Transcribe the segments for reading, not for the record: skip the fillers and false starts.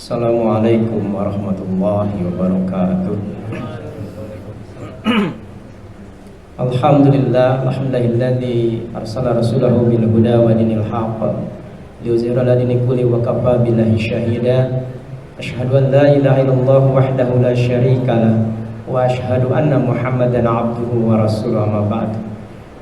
Assalamualaikum warahmatullahi wabarakatuh. Alhamdulillahilladzi arsala rasulahu bil huda wa dinil haqq liyuzhira 'ala dini kulli wa kafa billahi syahida. Asyhadu an la ilaha illallah wahdahu la syarika lah wa asyhadu anna Muhammadan 'abduhu wa rasuluhu, amma ba'd.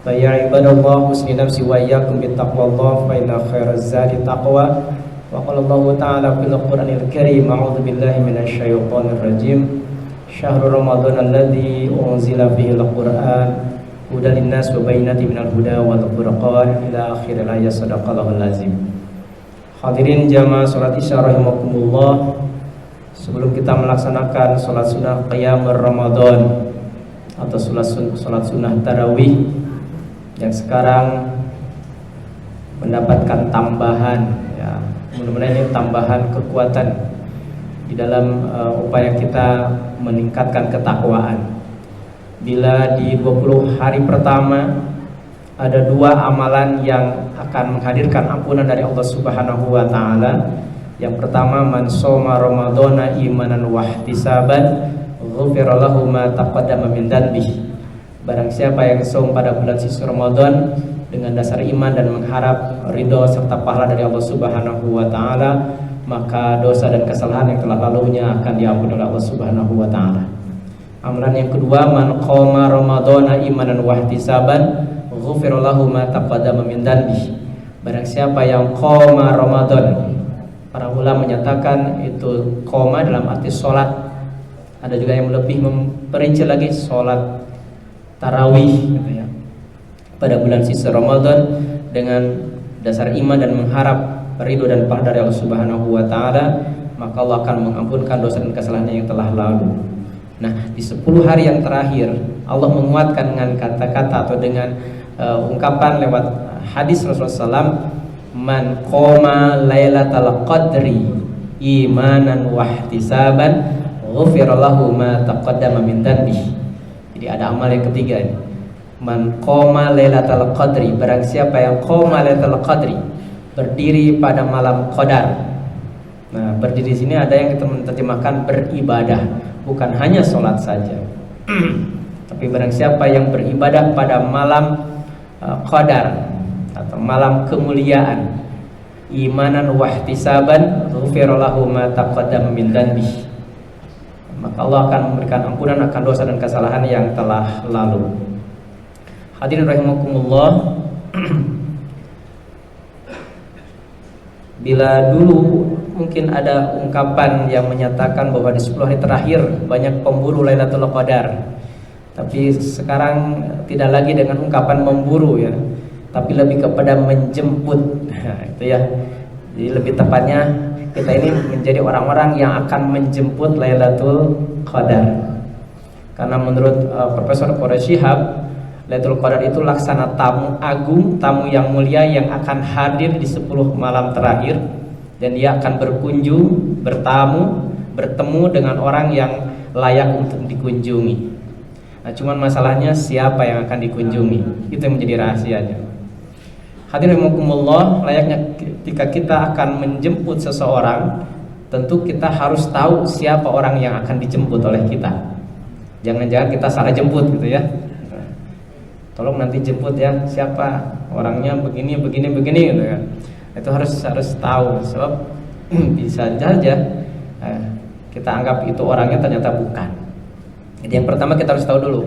Fa ya ibadallah, husni nafsi wa iyyakum bittaqwallah, fa inna khairaz zadi taqwa. Wa qala Allah ta'ala fil Qur'anil Karim, a'udzu billahi minasyaitonir rajim. Syahrul Ramadan alladzi unzila fihi al-Qur'an hudan linnas wa bayyinatin minal huda wal furqan ila akhir ayat. Shadaqallahul azim. Hadirin jamaah salat Isya rahimakumullah. Sebelum kita melaksanakan salat sunnah qiyam Ramadan atau salat sunnah tarawih yang sekarang mendapatkan tambahan, ya, mudah-mudahan ini tambahan kekuatan di dalam upaya kita meningkatkan ketakwaan. Bila di 20 hari pertama ada 2 amalan yang akan menghadirkan ampunan dari Allah Subhanahu wa taala. Yang pertama, man shoma ramadhana imanan wa ihtisaban ghufira lahu ma taqaddama min dhanbihi. Barang siapa yang saum pada bulan suci Ramadan dengan dasar iman dan mengharap ridho serta pahala dari Allah Subhanahu wa taala, maka dosa dan kesalahan yang telah lalunya akan diampuni oleh Allah Subhanahu wa taala. Amalan yang kedua, man qoma ramadhana imanan wa ihtisaban ghufira lahu ma taqaddama min dhanbihi. Barang siapa yang qoma Ramadan, para ulama menyatakan itu qoma dalam arti salat. Ada juga yang lebih memperinci lagi, salat tarawih gitu ya, pada bulan suci Ramadan dengan dasar iman dan mengharap ridho dan pahala dari Allah Subhanahu wa taala, maka Allah akan mengampunkan dosa dan kesalahan yang telah lalu. Nah, di 10 hari yang terakhir Allah menguatkan dengan kata-kata atau dengan ungkapan lewat hadis Rasulullah SAW, man qoma lailatal qadri imanan wa ihtisaban ghufira lahu ma taqaddama min dhanbihi. Jadi ada amal yang ketiga ini, man qoma lailatal qadri. Barang siapa yang qoma lailatal qadri, berdiri pada malam qadar. Nah, berdiri sini ada yang kita menerjemahkan beribadah, bukan hanya sholat saja. Tapi barang siapa yang beribadah pada malam qadar atau malam kemuliaan, imanan wa ihtisaban ghufira lahu ma taqaddama min dhanbihi, maka Allah akan memberikan ampunan akan dosa dan kesalahan yang telah lalu. Hadirin rahimakumullah. Bila dulu mungkin ada ungkapan yang menyatakan bahwa di 10 hari terakhir banyak pemburu Lailatul Qadar, tapi sekarang tidak lagi dengan ungkapan memburu ya, tapi lebih kepada menjemput. Nah, itu ya. Jadi lebih tepatnya kita ini menjadi orang-orang yang akan menjemput Lailatul Qadar. Karena menurut Profesor Quraisy Shihab, Lailatul Qadar itu laksana tamu agung, tamu yang mulia yang akan hadir di 10 malam terakhir, dan dia akan berkunjung, bertemu dengan orang yang layak untuk dikunjungi. Nah, cuman masalahnya siapa yang akan dikunjungi, itu yang menjadi rahasianya. Hadirin rahimakumullah, layaknya ketika kita akan menjemput seseorang, tentu kita harus tahu siapa orang yang akan dijemput oleh kita. Jangan-jangan kita salah jemput gitu ya. Tolong nanti jemput ya, siapa orangnya, begini gitu kan. Itu harus tahu, sebab bisa saja kita anggap itu orangnya ternyata bukan. Jadi yang pertama kita harus tahu dulu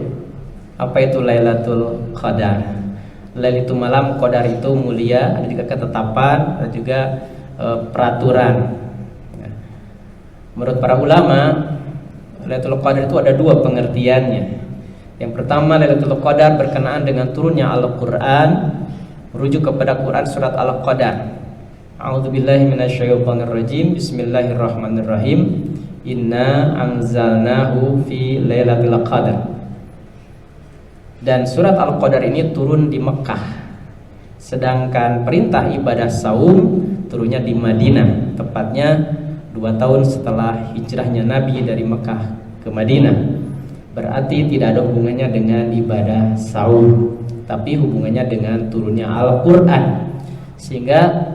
apa itu Lailatul Qadar. Lailatul malam qadar itu mulia, ada juga ketetapan, ada juga peraturan. Menurut para ulama, Lailatul Qadar itu ada 2 pengertiannya. Yang pertama, Lailatul Qadar berkenaan dengan turunnya Al-Qur'an, merujuk kepada Quran surat Al-Qadar. A'udzubillahi minasyaitonir rajim. Bismillahirrahmanirrahim. Inna anzalnahu fi lailatul qadar. Dan surat Al-Qadar ini turun di Mekah, sedangkan perintah ibadah saum turunnya di Madinah, tepatnya 2 tahun setelah hijrahnya Nabi dari Mekah ke Madinah. Berarti tidak ada hubungannya dengan ibadah saum, tapi hubungannya dengan turunnya Al-Qur'an. Sehingga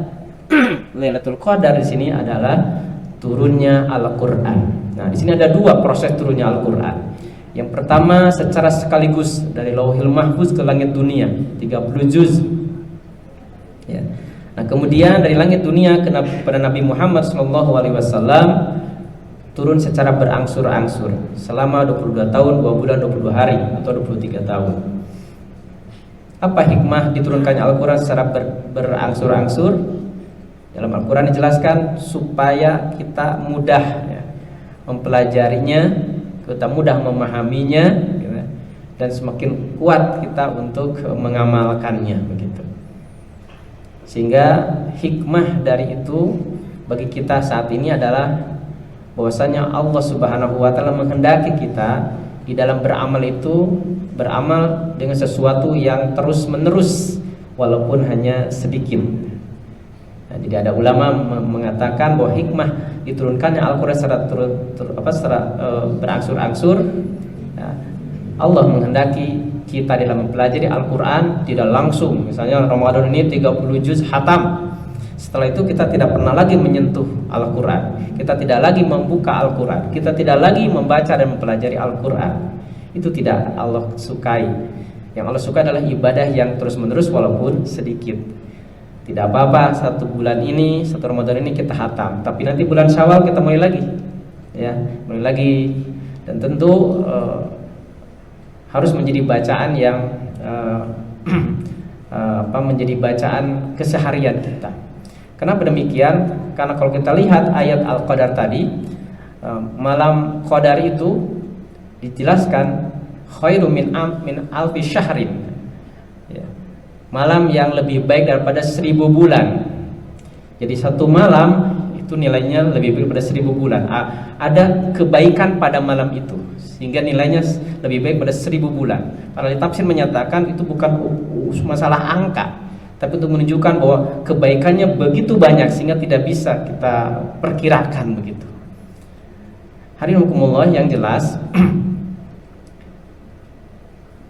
Lailatul Qadar di sini adalah turunnya Al-Qur'an. Nah, di sini ada dua proses turunnya Al-Qur'an. Yang pertama secara sekaligus dari Lauhil Mahfuz ke langit dunia, 30 juz. Ya. Nah, kemudian dari langit dunia kepada Nabi Muhammad SAW turun secara berangsur-angsur selama 22 tahun, 2 bulan, 22 hari atau 23 tahun. Apa hikmah diturunkannya Al-Quran secara berangsur-angsur? Dalam Al-Quran dijelaskan supaya kita mudah ya, mempelajarinya, kita mudah memahaminya gitu, dan semakin kuat kita untuk mengamalkannya begitu. Sehingga hikmah dari itu bagi kita saat ini adalah bahwasanya Allah Subhanahu wa taala menghendaki kita di dalam beramal itu beramal dengan sesuatu yang terus-menerus walaupun hanya sedikit. Nah, jadi ada ulama mengatakan bahwa hikmah diturunkannya Al-Qur'an secara berangsur-angsur. Nah, Allah menghendaki kita dalam mempelajari Al-Qur'an tidak langsung. Misalnya Ramadan ini 30 juz khatam. Setelah itu kita tidak pernah lagi menyentuh Al-Quran, kita tidak lagi membuka Al-Quran, kita tidak lagi membaca dan mempelajari Al-Quran. Itu tidak Allah sukai. Yang Allah sukai adalah ibadah yang terus-menerus walaupun sedikit. Tidak apa-apa 1 bulan ini, 1 Ramadan ini kita hatam, tapi nanti bulan Syawal kita mulai lagi, ya, mulai lagi. Dan tentu harus menjadi bacaan yang menjadi bacaan keseharian kita. Kenapa demikian? Karena kalau kita lihat ayat Al-Qadar tadi, malam Qadar itu dijelaskan khairu min alfi syahrin, ya, malam yang lebih baik daripada 1000 bulan. Jadi 1 malam itu nilainya lebih baik daripada 1000 bulan. Ada kebaikan pada malam itu sehingga nilainya lebih baik pada 1000 bulan. Para ahli tafsir menyatakan itu bukan masalah angka, tapi untuk menunjukkan bahwa kebaikannya begitu banyak sehingga tidak bisa kita perkirakan begitu. Hadirin yang jelas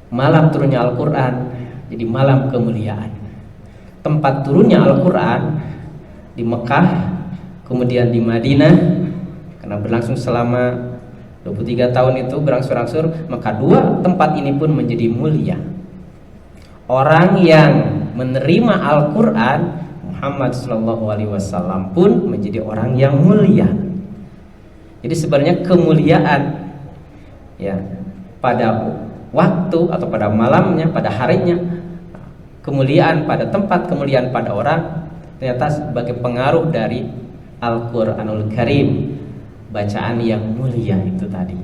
malam turunnya Al-Quran jadi malam kemuliaan. Tempat turunnya Al-Quran di Mekah, kemudian di Madinah, karena berlangsung selama 23 tahun itu berangsur-angsur, maka 2 tempat ini pun menjadi mulia. Orang yang menerima Al-Quran, Muhammad SAW pun menjadi orang yang mulia. Jadi sebenarnya kemuliaan ya pada waktu atau pada malamnya, pada harinya, kemuliaan pada tempat, kemuliaan pada orang, ternyata sebagai pengaruh dari Al-Quranul Karim, bacaan yang mulia itu tadi.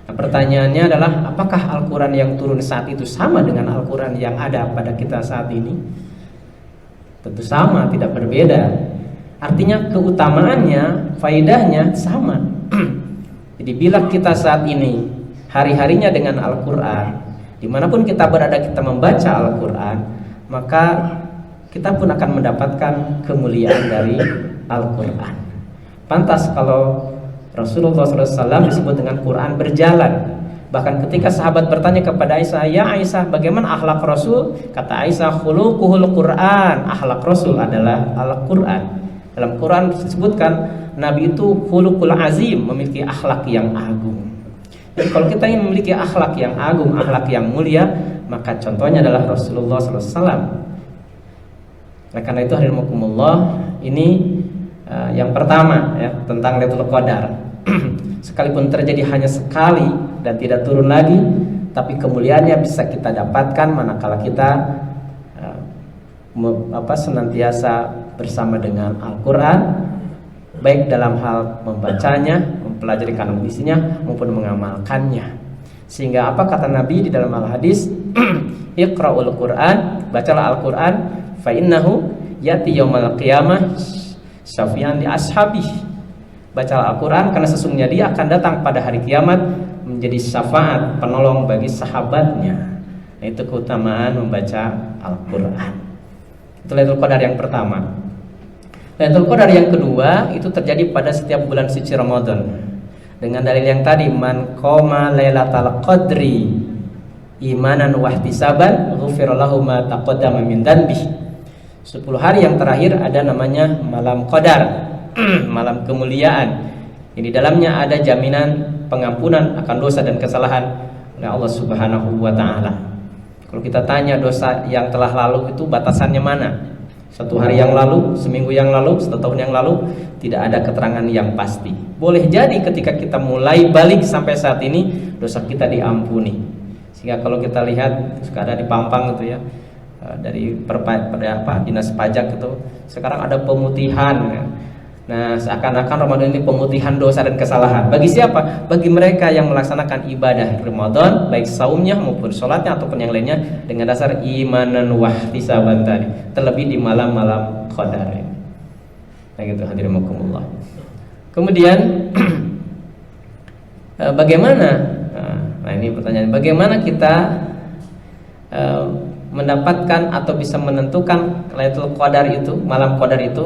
Nah, pertanyaannya adalah apakah Al-Quran yang turun saat itu sama dengan Al-Quran yang ada pada kita saat ini? Tentu sama, tidak berbeda. Artinya keutamaannya, faedahnya sama. Jadi bila kita saat ini hari-harinya dengan Al-Quran, dimanapun kita berada kita membaca Al-Quran, maka kita pun akan mendapatkan kemuliaan dari Al-Quran. Pantas kalau Rasulullah SAW disebut dengan Quran berjalan. Bahkan ketika sahabat bertanya kepada Aisyah, "Ya Aisyah, bagaimana akhlak Rasul?" Kata Aisyah, "Khuluquhul Quran." Akhlak Rasul adalah Al-Quran. Dalam Quran disebutkan Nabi itu khuluqul azim, memiliki akhlak yang agung. Jadi kalau kita ingin memiliki akhlak yang agung, akhlak yang mulia, maka contohnya adalah Rasulullah SAW. Nah, karena itu hadirinkumullah, ini yang pertama ya, tentang Lailatul Qadar. Sekalipun terjadi hanya sekali dan tidak turun lagi, tapi kemuliaannya bisa kita dapatkan manakala kita senantiasa bersama dengan Al-Quran, baik dalam hal membacanya, mempelajari kandung isinya, maupun mengamalkannya. Sehingga apa kata Nabi di dalam al-hadis, "Iqra'ul Qur'an", bacalah Al-Quran, "fa innahu yati yaumal qiyamah syafi'an li ashabihi." Bacalah Al-Quran karena sesungguhnya dia akan datang pada hari kiamat menjadi syafaat, penolong bagi sahabatnya. Nah, itu keutamaan membaca Al-Quran. Itu Lailatul Qadar yang pertama. Lailatul Qadar yang kedua itu terjadi pada setiap bulan suci Ramadan. Dengan dalil yang tadi, "Man qoma lailatal qadri imanan wa ihtisaban ghufira lahu ma taqaddama min dhanbihi." 10 hari yang terakhir ada namanya malam Qadar. malam kemuliaan. Yang di dalamnya ada jaminan pengampunan akan dosa dan kesalahan oleh Allah Subhanahu wa taala. Kalau kita tanya dosa yang telah lalu itu batasannya mana? 1 hari yang lalu, seminggu yang lalu, 1 tahun yang lalu, tidak ada keterangan yang pasti. Boleh jadi ketika kita mulai balik sampai saat ini, dosa kita diampuni. Sehingga kalau kita lihat sekarang di Pampang gitu ya, dari dinas pajak itu sekarang ada pemutihan ya. Nah, seakan-akan Ramadan ini pemutihan dosa dan kesalahan. Bagi siapa? Bagi mereka yang melaksanakan ibadah Ramadan, baik saumnya maupun sholatnya ataupun yang lainnya, dengan dasar imanan wahtisaban tadi, terlebih di malam-malam qadar. Nah gitu, hadirin makumullah. Kemudian bagaimana? Nah ini pertanyaan, bagaimana kita mendapatkan atau bisa menentukan Lailatul Qadar itu, malam qadar itu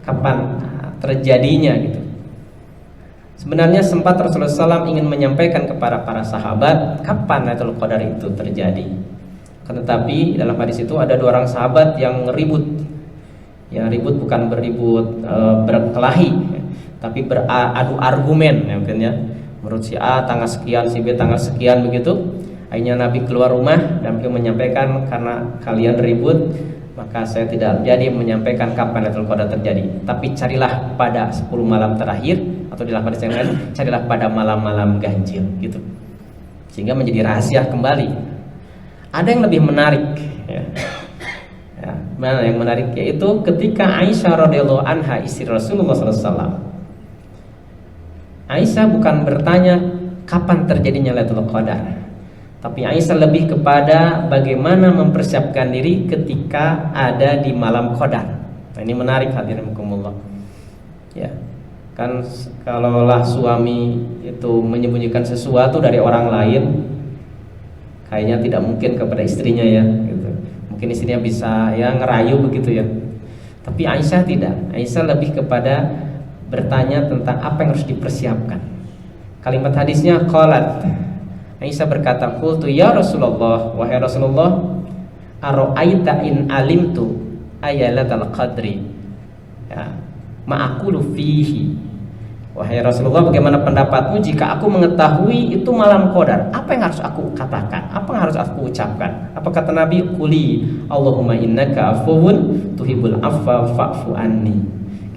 kapan terjadinya gitu. Sebenarnya sempat Rasulullah SAW ingin menyampaikan kepada para sahabat kapan Lailatul Qadar itu terjadi. Tetapi dalam hadis itu ada 2 orang sahabat yang ribut. Yang ribut bukan berribut berkelahi, tapi beradu argumen ya, mungkin ya. Menurut si A tanggal sekian, si B tanggal sekian begitu. Akhirnya Nabi keluar rumah dan beliau menyampaikan, karena kalian ribut, maka saya tidak jadi menyampaikan kapan Lailatul Qadar terjadi. Tapi carilah pada 10 malam terakhir, atau di dalam hadis yang lain, carilah pada malam-malam ganjil gitu. Sehingga menjadi rahasia kembali. Ada yang lebih menarik ya. Mana yang menarik, yaitu ketika Aisyah radhiyallahu anha, istri Rasulullah SAW. Aisyah bukan bertanya kapan terjadinya Lailatul Qadar, tapi Aisyah lebih kepada bagaimana mempersiapkan diri ketika ada di malam qadar. Nah, ini menarik hadirin rahimakumullah. Ya. Kan kalaulah suami itu menyembunyikan sesuatu dari orang lain, kayaknya tidak mungkin kepada istrinya ya, gitu. Mungkin istrinya bisa ya ngerayu begitu ya. Tapi Aisyah tidak. Aisyah lebih kepada bertanya tentang apa yang harus dipersiapkan. Kalimat hadisnya qalat, Aisyah berkata, qultu ya Rasulullah, wahai Rasulullah, ara'aita in alimtu ayyalatal qadri ya, ma'akulu fihi. Wahai Rasulullah, bagaimana pendapatmu jika aku mengetahui itu malam qadar? Apa yang harus aku katakan? Apa yang harus aku ucapkan? Apa kata Nabi? Quli Allahumma innaka afuwun tuhibbul afwa fa'fu anni.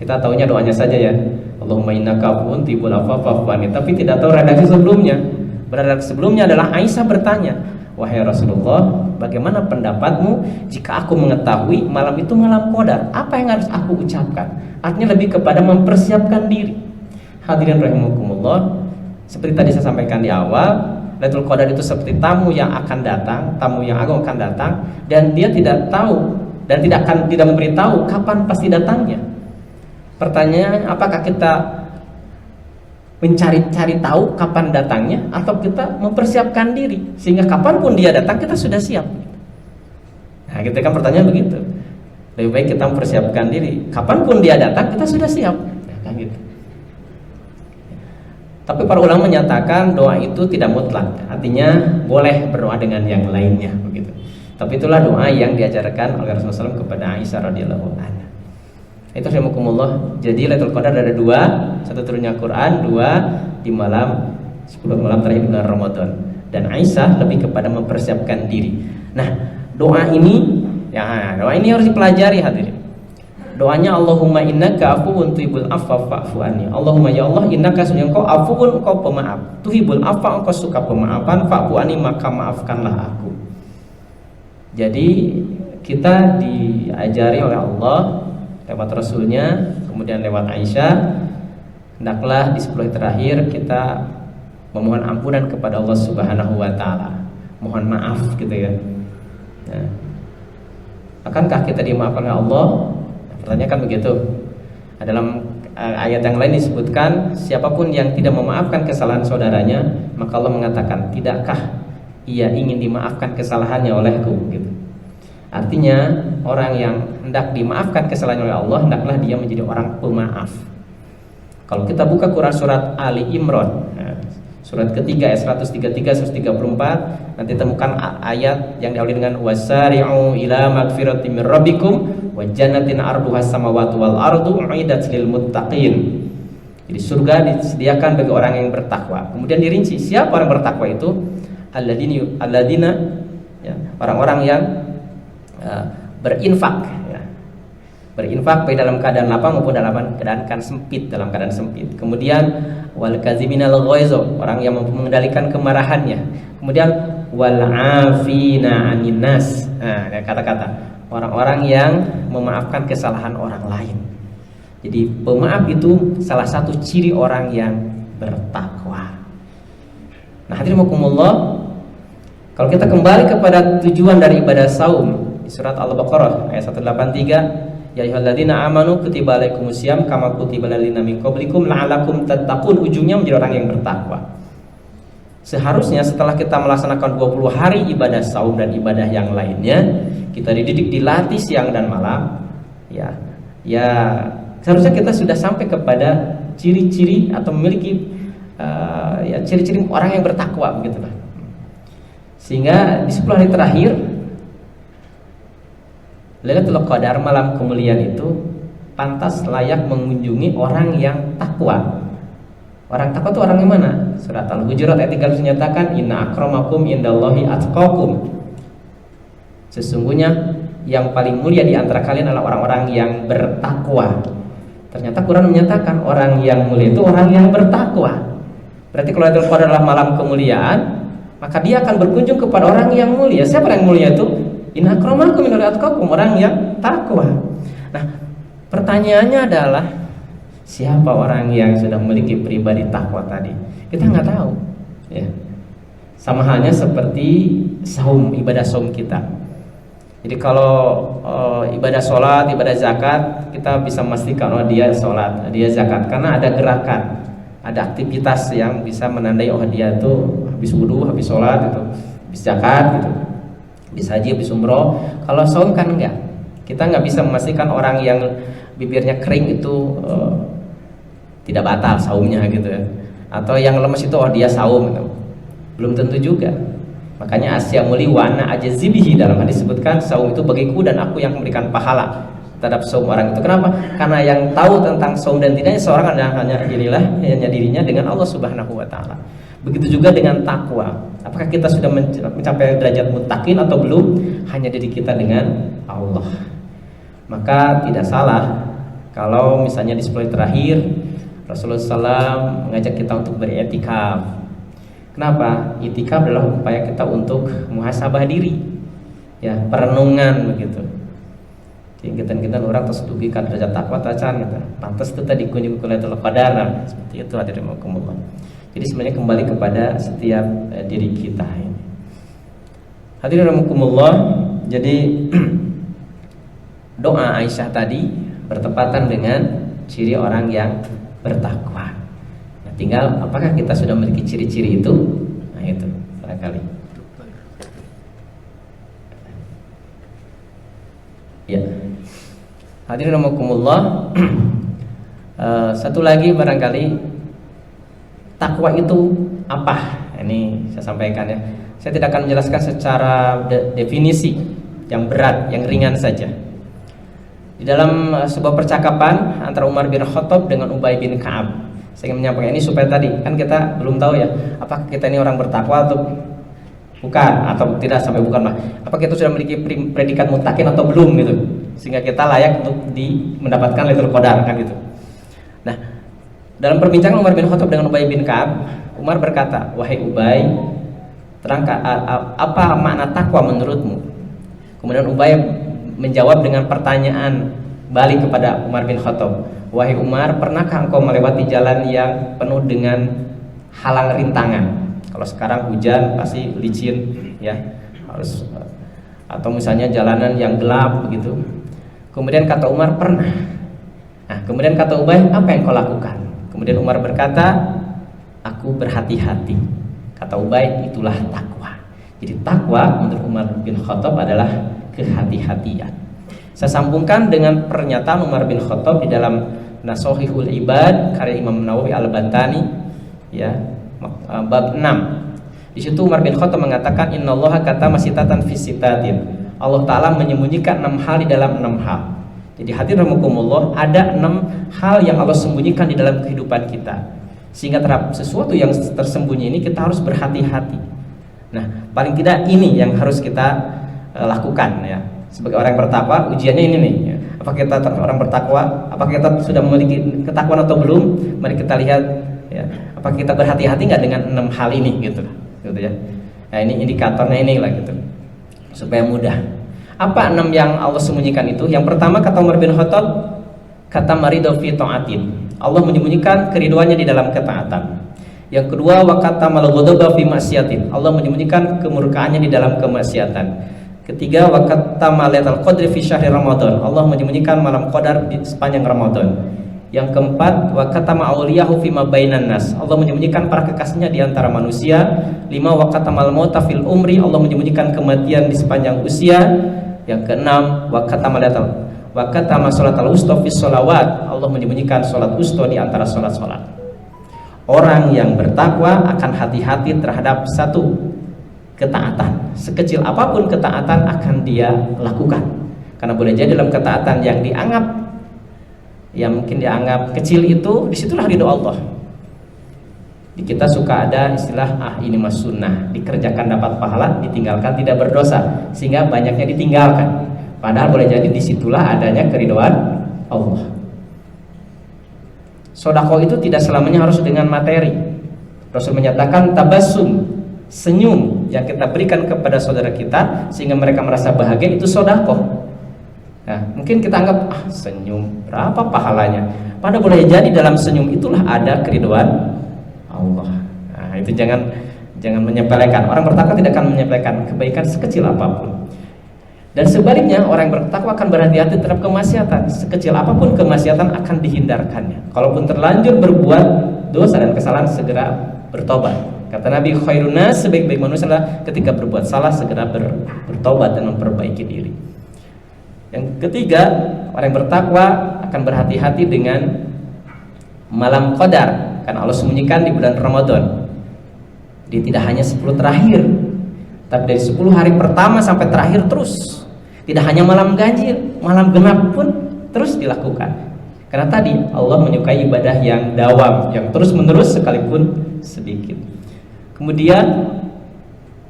Kita tahunya doanya saja ya, Allahumma innaka afuwun tuhibbul afwa fa'fu anni, tapi tidak tahu redaksi sebelumnya. Redaksi sebelumnya adalah Aisyah bertanya, wahai Rasulullah, bagaimana pendapatmu jika aku mengetahui malam itu malam qadar? Apa yang harus aku ucapkan? Artinya lebih kepada mempersiapkan diri. Hadirin rahimakumullah, seperti tadi saya sampaikan di awal, Lailatul Qadar itu seperti tamu yang akan datang, tamu yang agung akan datang, dan dia tidak tahu dan tidak memberitahu kapan pasti datangnya. Pertanyaannya, apakah kita mencari tahu kapan datangnya, atau kita mempersiapkan diri sehingga kapanpun dia datang kita sudah siap? Nah, kita kan pertanyaan begitu. Lebih baik kita mempersiapkan diri, kapanpun dia datang kita sudah siap. Nah, kan gitu. Tapi para ulama menyatakan doa itu tidak mutlak, artinya boleh berdoa dengan yang lainnya begitu. Tapi itulah doa yang diajarkan oleh Rasulullah SAW kepada Aisyah radhiyallahu anha. Itu rahimakumullah. Jadi Lailatul Qadar ada 2, satu turunnya Quran, 2 di malam 10 malam terakhir bulan Ramadan. Dan Aisyah lebih kepada mempersiapkan diri. Nah, doa ini harus dipelajari hadirin. Doanya Allahumma innaka afuwun tuhibbul afwa fa'fu anni. Allahumma ya Allah, innaka sungguh engkau afuwun, engkau pemaaf, tuhibbul afwa, engkau suka pemaafan, fa'fu anni, maka maafkanlah aku. Jadi kita diajari oleh Allah lewat Rasulnya, kemudian lewat Aisyah, hendaklah di 10 hari terakhir kita memohon ampunan kepada Allah Subhanahu wa taala. Mohon maaf gitu ya. Nah, akankah kita dimaafkan oleh Allah? Pertanyaan kan begitu. Dalam ayat yang lain disebutkan, siapapun yang tidak memaafkan kesalahan saudaranya, maka Allah mengatakan, tidakkah ia ingin dimaafkan kesalahannya olehku gitu. Artinya orang yang hendak dimaafkan kesalahannya oleh Allah, hendaklah dia menjadi orang pemaaf. Kalau kita buka Quran surat Ali Imran, Surat ketiga ayat 133 134 nanti temukan ayat yang diawali dengan wasari'u ila magfiratin mir rabbikum wa jannatin arduhas samawati wal ardu uiddat lil muttaqin. Jadi surga disediakan bagi orang yang bertakwa. Kemudian dirinci siapa orang bertakwa itu? Alladzina ya, orang-orang yang berinfak ya. Berinfak baik dalam keadaan lapang maupun dalam keadaan sempit, dalam keadaan sempit. Kemudian wal kaziminal ghaiz, orang yang mampu mengendalikan kemarahannya. Kemudian wal afina 'anin nas. Nah, kata-kata orang-orang yang memaafkan kesalahan orang lain. Jadi pemaaf itu salah satu ciri orang yang bertakwa. Nah, hadirin rahimakumullah, kalau kita kembali kepada tujuan dari ibadah saum di surat Al-Baqarah ayat 183, ya ayyuhalladzina amanu kutiba alaikumusiyam kama kutiba alal ladzina min qablikum la'allakum tattaqun, ujungnya menjadi orang yang bertakwa. Seharusnya setelah kita melaksanakan 20 hari ibadah saum dan ibadah yang lainnya, kita dididik, dilatih siang dan malam, ya seharusnya kita sudah sampai kepada ciri-ciri atau memiliki ya ciri-ciri orang yang bertakwa begitu lah. Sehingga di 10 hari terakhir Lailatul Qadar, malam kemuliaan itu pantas layak mengunjungi orang yang takwa. Orang takwa itu orang yang mana? Surat Al-Hujurat ayat 3 menyatakan inna akramakum indallahi atqakum. Sesungguhnya yang paling mulia di antara kalian adalah orang-orang yang bertakwa. Ternyata Quran menyatakan orang yang mulia itu orang yang bertakwa. Berarti kalau Lailatul Qadar adalah malam kemuliaan, maka dia akan berkunjung kepada orang yang mulia. Siapa yang mulia itu? Inna akramakum indallahi atqakum, orang yang takwa. Nah, pertanyaannya adalah siapa orang yang sudah memiliki pribadi takwa tadi? Kita nggak tahu. Ya. Sama halnya seperti saum, ibadah saum kita. Jadi kalau ibadah sholat, ibadah zakat, kita bisa memastikan dia sholat, dia zakat, karena ada gerakan, ada aktivitas yang bisa menandai dia itu habis wudhu, habis sholat, itu habis zakat, gitu, habis haji, habis umroh. Kalau saum kan enggak, kita nggak bisa memastikan orang yang bibirnya kering itu tidak batal saumnya gitu ya, atau yang lemes itu dia saum gitu. Belum tentu juga. Makanya asyamuli wana ajazibihi, dalam hadis disebutkan saum itu bagiku dan aku yang memberikan pahala terhadap saum orang itu. Kenapa? Karena yang tahu tentang saum dan tidaknya seorang adalah hanya dirinya dengan Allah Subhanahu wa taala. Begitu juga dengan takwa. Apakah kita sudah mencapai derajat muttaqin atau belum? Hanya diri kita dengan Allah. Maka tidak salah kalau misalnya di 10 hari terakhir Rasulullah SAW mengajak kita untuk beriktikaf. Kenapa? Iktikaf adalah upaya kita untuk muhasabah diri, ya, perenungan begitu. Kita orang tersedugikan derajat takwa tacan gitu. Pantas itu tadi kunjung ke Lailatul Qadar, seperti itu hadirin rahimakumullah. Jadi sebenarnya kembali kepada setiap diri kita ini. Hadirin rahimakumullah. Jadi doa Aisyah tadi bertepatan dengan ciri orang yang bertakwa. Tinggal apakah kita sudah memiliki ciri-ciri itu? Nah itu barangkali. Ya. Hadirin rahimakumullah. Satu lagi barangkali, takwa itu apa? Ini saya sampaikan ya. Saya tidak akan menjelaskan secara definisi yang berat, yang ringan saja. Di dalam sebuah percakapan antara Umar bin Khattab dengan Ubay bin Ka'ab, saya ingin menyampaikan ini supaya tadi kan kita belum tahu ya, apakah kita ini orang bertakwa atau bukan, atau tidak sampai bukan mah. Apakah kita sudah memiliki predikat muttaqin atau belum gitu, sehingga kita layak untuk mendapatkan Lailatul Qadar kan gitu. Nah, dalam perbincangan Umar bin Khattab dengan Ubay bin Ka'ab, Umar berkata, wahai Ubay, terangkan apa makna takwa menurutmu? Kemudian Ubay menjawab dengan pertanyaan balik kepada Umar bin Khattab, wahai Umar, pernahkah engkau melewati jalan yang penuh dengan halang rintangan? Kalau sekarang hujan pasti licin ya, harus, atau misalnya jalanan yang gelap begitu. Kemudian kata Umar, pernah. Nah, kemudian kata Ubay, apa yang kau lakukan? Kemudian Umar berkata, aku berhati-hati. Kata Ubay, itulah takwa. Jadi takwa menurut Umar bin Khattab adalah kehati-hatian. Saya sambungkan dengan pernyataan Umar bin Khattab di dalam Nashihul Ibad karya Imam Nawawi Al-Bantani, ya, bab 6. Di situ Umar bin Khattab mengatakan innallaha katama sitatan fi sitatin. Allah Ta'ala menyembunyikan 6 hal di dalam 6 hal. Jadi hadirin rahimakumullah, ada 6 hal yang Allah sembunyikan di dalam kehidupan kita. Sehingga terhadap sesuatu yang tersembunyi ini kita harus berhati-hati. Nah, paling tidak ini yang harus kita lakukan ya. Sebagai orang yang bertakwa, ujiannya ini nih ya. Apakah kita orang bertakwa? Apakah kita sudah memiliki ketakwaan atau belum? Mari kita lihat ya. Apakah kita berhati-hati nggak dengan 6 hal ini gitu ya. Nah, ini indikatornya inilah gitu. Supaya mudah. Apa 6 yang Allah sembunyikan itu? Yang pertama kata Umar bin Khattab, kata marido fi ta'atin. Allah menyembunyikan keriduannya di dalam ketaatan. Yang kedua, wa kata malghadaba fi maksiatin. Allah menyembunyikan kemurkaannya di dalam kemaksiatan. Ketiga, wa kata malaitul qadri fi syahri Ramadan. Allah menyembunyikan malam qadar di sepanjang Ramadan. Yang keempat, wa katama auliyahu fima bainan nas. Allah menyembunyikan para kekasihnya di antara manusia. 5, wa katamal mauta fil umri. Allah menyembunyikan kematian di sepanjang usia. Yang keenam, wa katama salatal wusta fis sholawat. Allah menyembunyikan salat wusta di antara salat-salat. Orang yang bertakwa akan hati-hati terhadap satu ketaatan. Sekecil apapun ketaatan akan dia lakukan. Karena boleh jadi dalam ketaatan yang mungkin dianggap kecil itu, disitulah ridho Allah. Di kita suka ada istilah ini mas sunnah, dikerjakan dapat pahala, ditinggalkan tidak berdosa, sehingga banyaknya ditinggalkan. Padahal boleh jadi disitulah adanya keridhoan Allah. Sedekah itu tidak selamanya harus dengan materi. Rasul menyatakan tabassum, senyum yang kita berikan kepada saudara kita sehingga mereka merasa bahagia, itu sedekah. Nah, mungkin kita anggap senyum berapa pahalanya. Padahal boleh jadi dalam senyum itulah ada keridhaan Allah. Nah, itu jangan menyepelekan. Orang bertakwa tidak akan menyepelekan kebaikan sekecil apapun. Dan sebaliknya, orang yang bertakwa akan berhati-hati terhadap kemaksiatan. Sekecil apapun kemaksiatan akan dihindarkannya. Kalaupun terlanjur berbuat dosa dan kesalahan, segera bertobat. Kata Nabi, khairun nas, sebaik-baik manusia adalah ketika berbuat salah segera bertobat dan memperbaiki diri. Yang ketiga, orang yang bertakwa akan berhati-hati dengan malam qadar, karena Allah sembunyikan di bulan Ramadan. Dia tidak hanya 10 terakhir, tapi dari 10 hari pertama sampai terakhir terus. Tidak hanya malam ganjil, malam genap pun terus dilakukan. Karena tadi Allah menyukai ibadah yang dawam, yang terus menerus sekalipun sedikit. Kemudian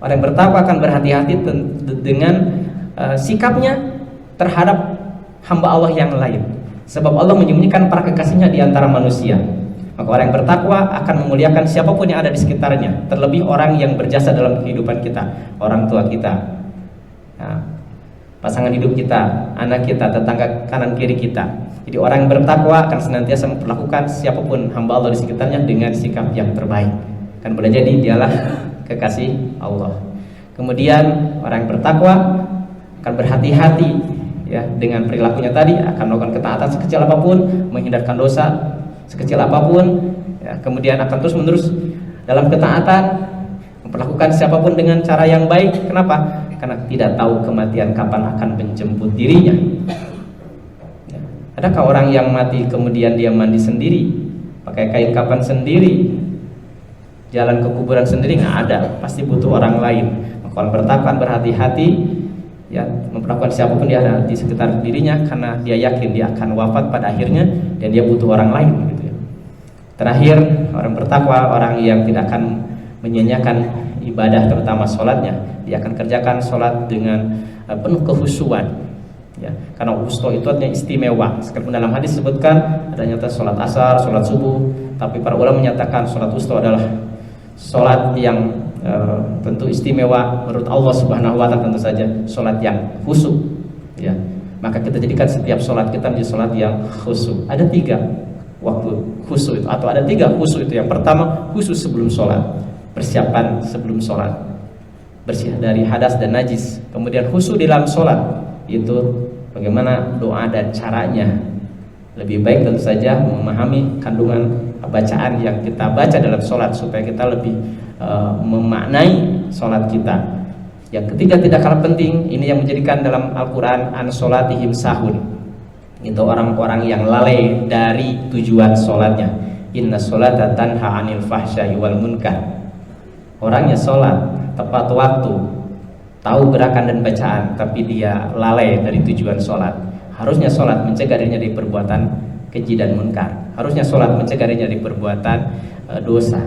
orang yang bertakwa akan berhati-hati dengan sikapnya terhadap hamba Allah yang lain. Sebab Allah menyembunyikan para kekasihnya di antara manusia. Maka orang yang bertakwa akan memuliakan siapapun yang ada di sekitarnya, terlebih orang yang berjasa dalam kehidupan kita, orang tua kita, pasangan hidup kita, anak kita, tetangga kanan kiri kita. Jadi orang yang bertakwa akan senantiasa memperlakukan siapapun hamba Allah di sekitarnya dengan sikap yang terbaik. Kan boleh jadi dialah kekasih Allah. Kemudian orang yang bertakwa akan berhati-hati ya dengan perilakunya tadi, akan melakukan ketaatan sekecil apapun, menghindarkan dosa sekecil apapun ya, kemudian akan terus menerus dalam ketaatan, memperlakukan siapapun dengan cara yang baik. Kenapa? Karena tidak tahu kematian kapan akan menjemput dirinya ya. Adakah orang yang mati kemudian dia mandi sendiri, pakai kain kafan sendiri, jalan ke kuburan sendiri? Nggak ada, pasti butuh orang lain. Maka orang bertakwa berhati-hati ya, memperlakukan siapapun dia ada di sekitar dirinya, karena dia yakin dia akan wafat pada akhirnya dan dia butuh orang lain gitu ya. Terakhir, orang bertakwa orang yang tidak akan menyanyiakan ibadah, terutama sholatnya. Dia akan kerjakan sholat dengan penuh kehusuan ya, karena wusto itu artinya istimewa. Sekalipun dalam hadis disebutkan adanya sholat asar, sholat subuh, tapi para ulama menyatakan sholat wusto adalah sholat yang tentu istimewa menurut Allah Subhanahu wa Ta'ala, tentu saja sholat yang khusyuk ya. Maka kita jadikan setiap sholat kita menjadi sholat yang khusyuk. Ada 3 waktu khusyuk itu, atau ada 3 khusyuk itu. Yang pertama, khusyuk sebelum sholat, persiapan sebelum sholat, bersih dari hadas dan najis. Kemudian khusyuk di dalam sholat, itu bagaimana doa dan caranya. Lebih baik tentu saja memahami kandungan bacaan yang kita baca dalam sholat, supaya kita lebih memaknai sholat kita. Yang ketiga, tidak kalah penting, ini yang menjadikan dalam Al-Quran an sholatihim sahun, itu orang-orang yang lalai dari tujuan sholatnya. Inna sholata tanha 'anil fahsya'i wal munkar. Orangnya sholat tepat waktu, tahu gerakan dan bacaan, tapi dia lalai dari tujuan sholat. Harusnya sholat mencegah dirinya dari perbuatan keji dan munkar. Harusnya sholat mencegah dirinya dari perbuatan dosa.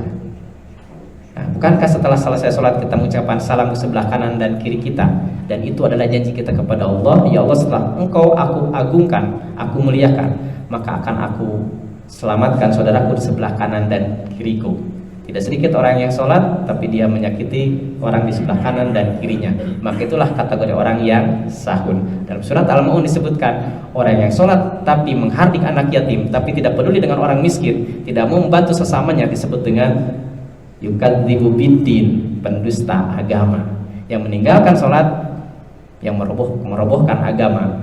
Nah, bukankah setelah selesai sholat kita mengucapkan salam ke sebelah kanan dan kiri kita? Dan itu adalah janji kita kepada Allah. Ya Allah, setelah Engkau aku agungkan, aku muliakan, maka akan aku selamatkan saudaraku di sebelah kanan dan kiriku. Tidak sedikit orang yang sholat tapi dia menyakiti orang di sebelah kanan dan kirinya, maka itulah kategori orang yang sahun. Dalam surat Al-Maun disebutkan, orang yang sholat tapi menghardik anak yatim, tapi tidak peduli dengan orang miskin, tidak mau membantu sesamanya, disebut dengan yukadzibu biddin, pendusta agama. Yang meninggalkan sholat, yang merobohkan agama.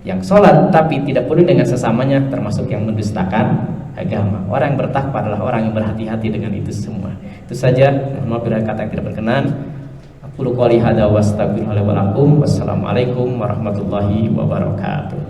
Yang sholat tapi tidak peduli dengan sesamanya, termasuk yang mendustakan agama. Orang yang bertakwa adalah orang yang berhati-hati dengan itu semua. Itu saja. Mohon maaf bila kata yang tidak berkenan. Aku qouli hadza wa astaghfirullaha li wa lakum. Wassalamualaikum warahmatullahi wabarakatuh.